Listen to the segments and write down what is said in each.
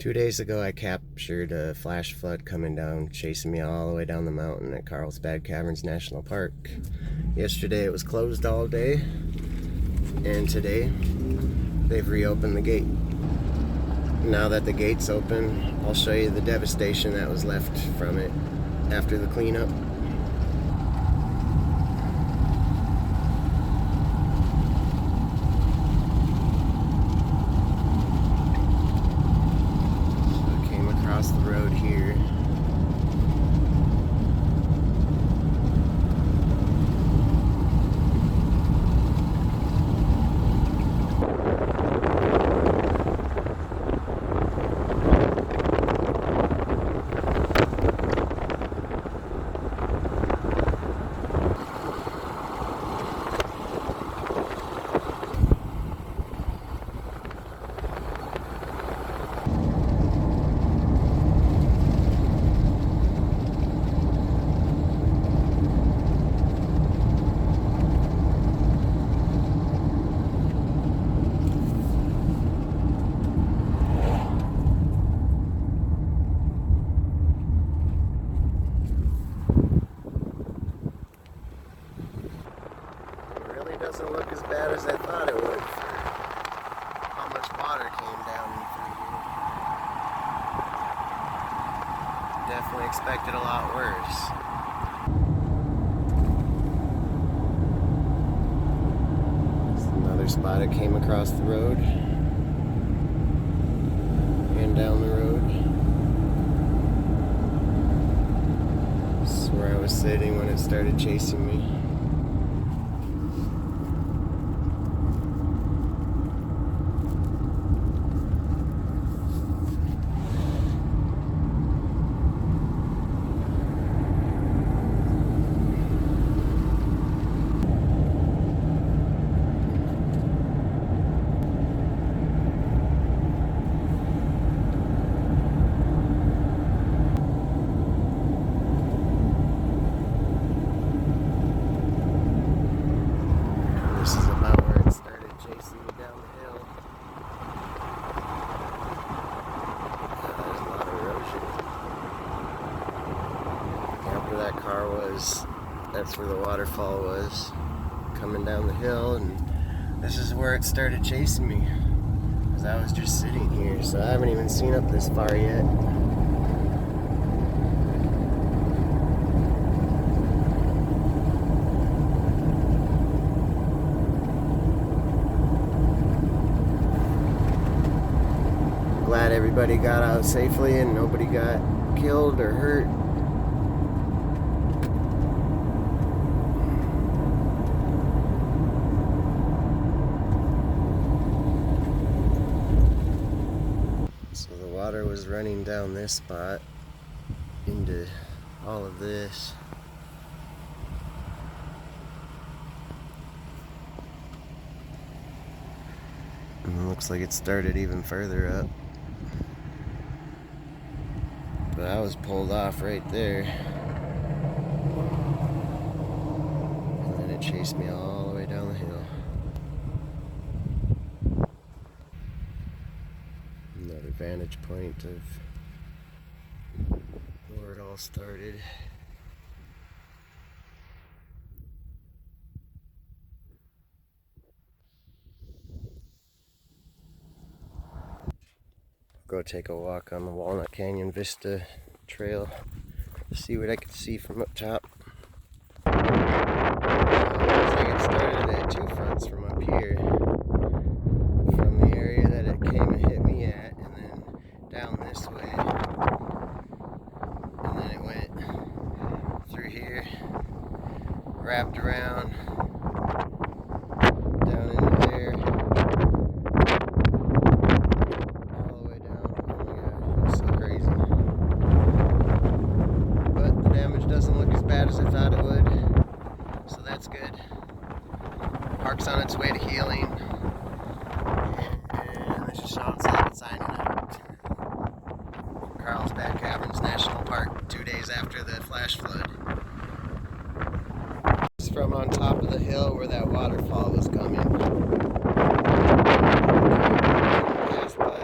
2 days ago, I captured a flash flood coming down, chasing me all the way down the mountain at Carlsbad Caverns National Park. Yesterday it was closed all day, and today they've reopened the gate. Now that the gate's open, I'll show you the devastation that was left from it after the cleanup. Across the road here. Doesn't look as bad as I thought it would for how much water came down through here. Definitely expected a lot worse. There's another spot it came across the road and down the road. This is where I was sitting when it started chasing me. This is about where it started chasing me down the hill. There's a lot of erosion. After that car was, that's where the waterfall was, coming down the hill, and this is where it started chasing me. Because I was just sitting here, so I haven't even seen up this far yet. Glad everybody got out safely and nobody got killed or hurt. So the water was running down this spot into all of this. And it looks like it started even further up. But I was pulled off right there. And then it chased me all the way down the hill. Another vantage point of where it all started. Go take a walk on the Walnut Canyon Vista Trail to see what I can see from up top. Looks like it started at two fronts from up here, from the area that it came and hit me at, and then down this way, and then it went through here, wrapped around, down into there. Doesn't look as bad as I thought it would, so that's good. Park's on its way to healing, and this is Sean signing out. Carlsbad Caverns National Park, 2 days after the flash flood. It's from on top of the hill where that waterfall was coming. Pass by.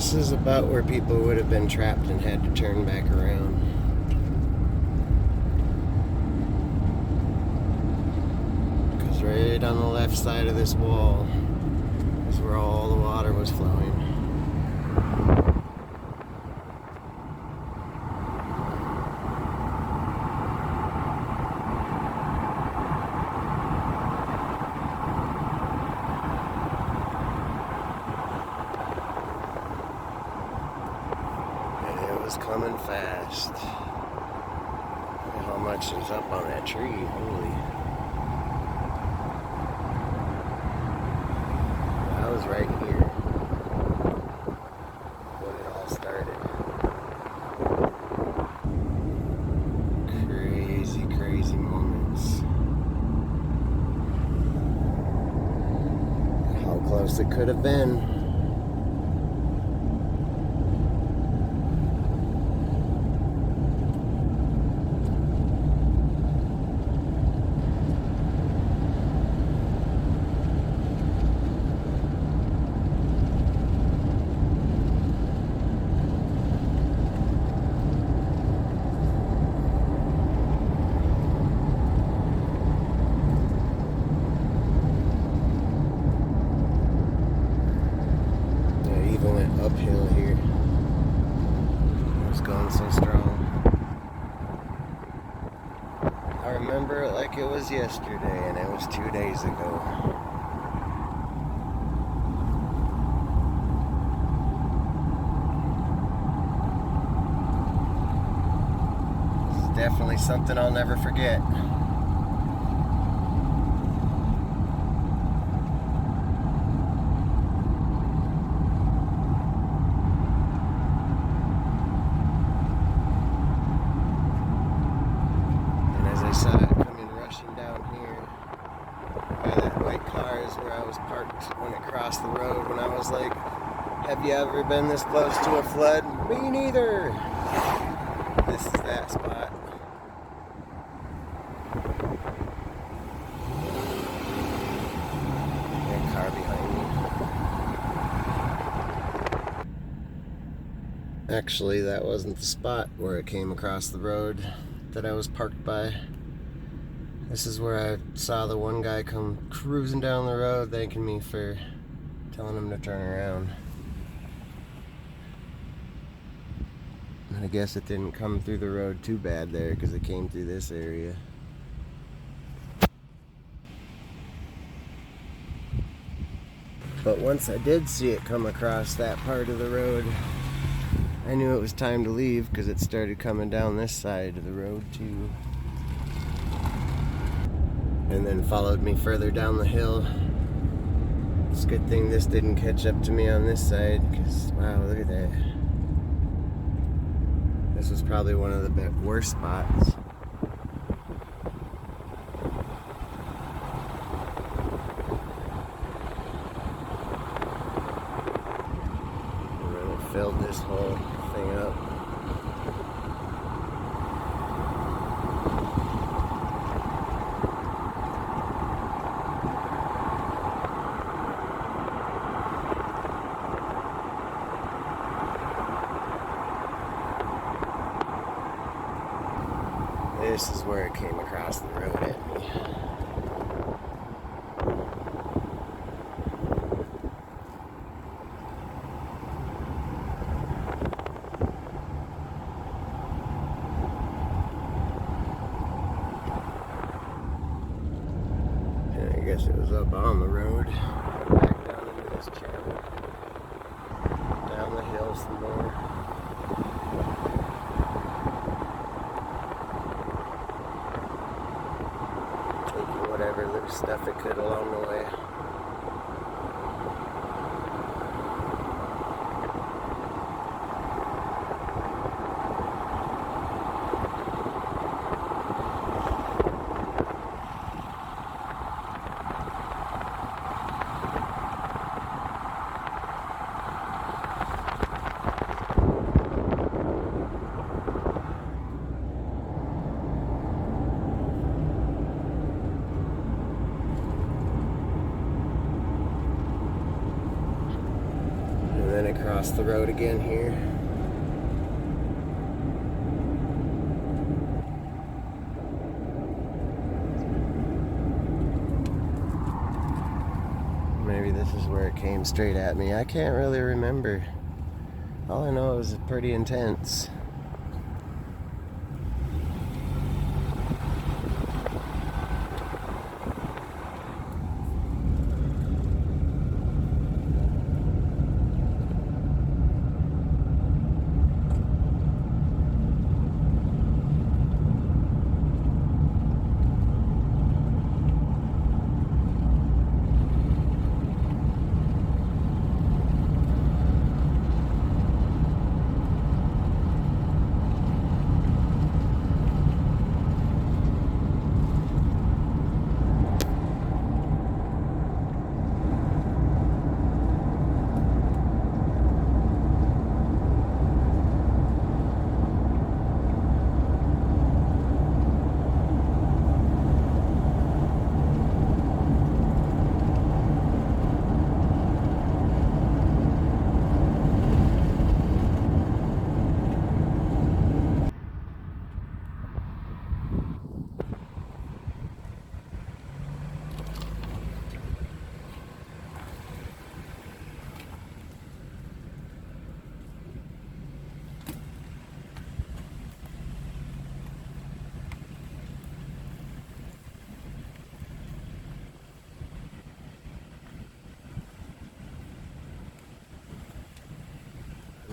This is about where people would have been trapped and had to turn back around. Because right on the left side of this wall is where all the water was flowing. Was coming fast. Look at how much is up on that tree. Holy. I was right here when it all started. Crazy, crazy moments. How close it could have been. Went uphill here. It was going so strong. I remember it like it was yesterday, and it was 2 days ago. This is definitely something I'll never forget. I saw it coming rushing down here by that white car is where I was parked when it crossed the road, when I was like, have you ever been this close to a flood? Me neither. This is that spot. That car behind me. Actually, that wasn't the spot where it came across the road that I was parked by. This is where I saw the one guy come cruising down the road thanking me for telling him to turn around. And I guess it didn't come through the road too bad there because it came through this area. But once I did see it come across that part of the road, I knew it was time to leave because it started coming down this side of the road too. And then followed me further down the hill. It's a good thing this didn't catch up to me on this side, because wow, look at that. This was probably one of the worst spots. And then it filled this whole thing up. This is where it came across the road at me. And I guess it was up on the road, back down into this channel, down the hill some more. Whatever loose stuff it could along the way. across the road again here. Maybe this is where it came straight at me. I can't really remember. All I know is it's pretty intense.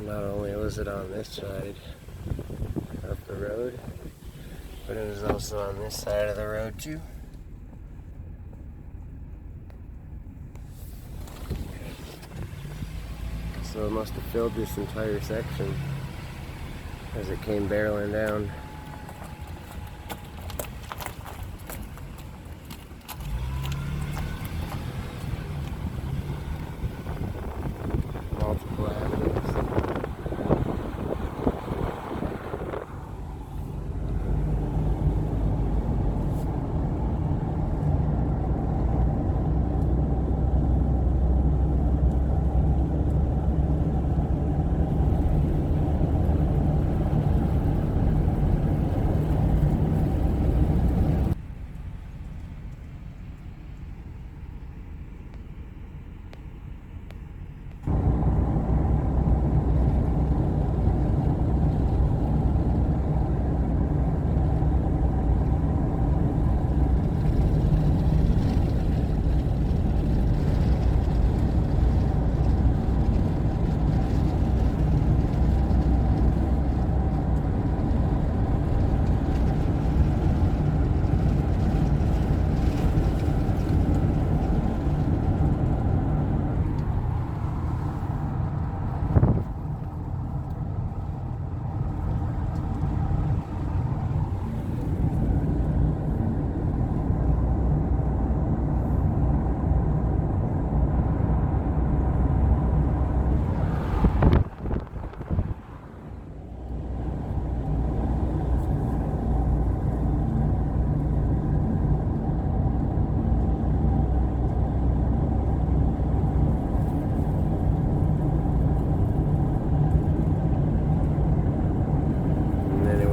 Not only was it on this side of the road, but it was also on this side of the road too. So it must have filled this entire section as it came barreling down. Multiple avenues.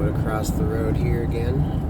Across the road here again.